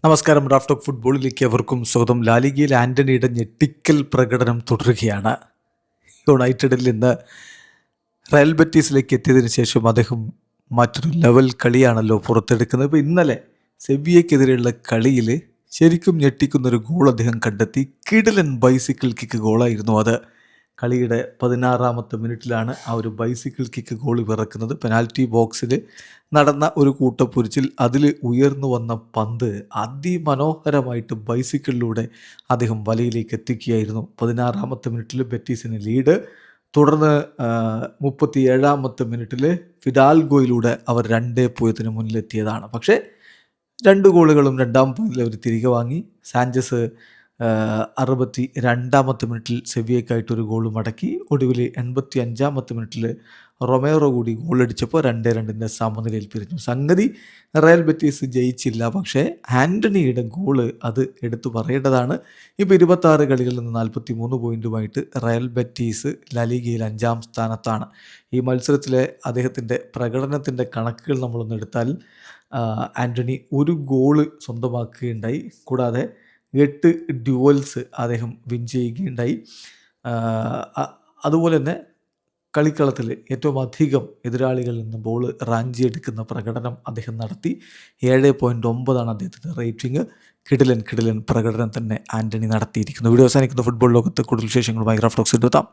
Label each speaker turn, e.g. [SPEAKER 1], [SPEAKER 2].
[SPEAKER 1] നമസ്കാരം. Raf talk ഫുട്ബോളിലേക്ക് അവർക്കും സ്വാഗതം. ലാലിഗയിൽ ആന്റണിയുടെ ഞെട്ടിക്കൽ പ്രകടനം തുടരുകയാണ്. യുണൈറ്റഡിൽ നിന്ന് റയൽ ബെറ്റീസിലേക്ക് എത്തിയതിനു ശേഷം അദ്ദേഹം മറ്റൊരു ലെവൽ കളിയാണല്ലോ പുറത്തെടുക്കുന്നത്. ഇപ്പോൾ ഇന്നലെ സെവിയയ്ക്കെതിരെയുള്ള കളിയിൽ ശരിക്കും ഞെട്ടിക്കുന്നൊരു ഗോൾ അദ്ദേഹം കണ്ടെത്തി. കിടിലൻ ബൈസിക്കിൾ കിക്ക് ഗോളായിരുന്നു അത്. കളിയുടെ 16-ാമത്തെ മിനിറ്റിലാണ് ആ ഒരു ബൈസിക്കിൾ കിക്ക് ഗോൾ പിറക്കുന്നത്. പെനാൽറ്റി ബോക്സിൽ നടന്ന ഒരു കൂട്ടപ്പൊരിച്ചിൽ അതിൽ ഉയർന്നു വന്ന പന്ത് അതിമനോഹരമായിട്ട് ബൈസിക്കിളിലൂടെ അദ്ദേഹം വലയിലേക്ക് എത്തിക്കുകയായിരുന്നു. 16-ാമത്തെ മിനിറ്റിൽ ബെറ്റീസിന് ലീഡ്. തുടർന്ന് 37-ാമത്തെ മിനിറ്റിൽ ഫിഡാൽഗോയിലൂടെ അവർ 2-0 മുന്നിലെത്തിയതാണ്. പക്ഷേ 2 ഗോളുകളും 2-ാം പകുതിയിൽ അവർ തിരികെ വാങ്ങി. സാഞ്ചസ് 62-ാമത്തെ മിനിറ്റിൽ സെവിയയ്ക്കായിട്ടൊരു ഗോൾ മടക്കി. ഒടുവിൽ 85-ാമത്തെ മിനിറ്റിൽ റൊമേറോ കൂടി ഗോളടിച്ചപ്പോൾ 2-2 സമനിലയിൽ പിരിഞ്ഞു. സംഗതി റയൽ ബെറ്റീസ് ജയിച്ചില്ല. പക്ഷേ ആൻ്റണിയുടെ ഗോള് അത് എടുത്തു പറയേണ്ടതാണ്. ഇപ്പോൾ 26 കളികളിൽ നിന്ന് 43 പോയിൻറ്റുമായിട്ട് റയൽ ബെറ്റീസ് ലാലിഗയിൽ 5-ാം സ്ഥാനത്താണ്. ഈ മത്സരത്തിലെ അദ്ദേഹത്തിൻ്റെ പ്രകടനത്തിൻ്റെ കണക്കുകൾ നമ്മളൊന്ന് എടുത്താൽ ആൻ്റണി ഒരു ഗോള് സ്വന്തമാക്കുകയുണ്ടായി. കൂടാതെ 8 ഡ്യുവൽസ് അദ്ദേഹം വിൻ ചെയ്യുകയുണ്ടായി. അതുപോലെ തന്നെ കളിക്കളത്തിൽ ഏറ്റവും അധികം എതിരാളികളിൽ നിന്ന് ബോൾ റാഞ്ചിയെടുക്കുന്ന പ്രകടനം അദ്ദേഹം നടത്തി. 7.9 അദ്ദേഹത്തിൻ്റെ റേറ്റിംഗ്. കിടിലൻ പ്രകടനം തന്നെ ആൻ്റണി നടത്തിയിരിക്കുന്നു. വീഡിയോ അവസാനിക്കുന്ന ഫുട്ബോൾ ലോകത്ത് കൂടുതൽ വിശേഷങ്ങളുമായി റാഫ് ടോക്സ് എത്താം.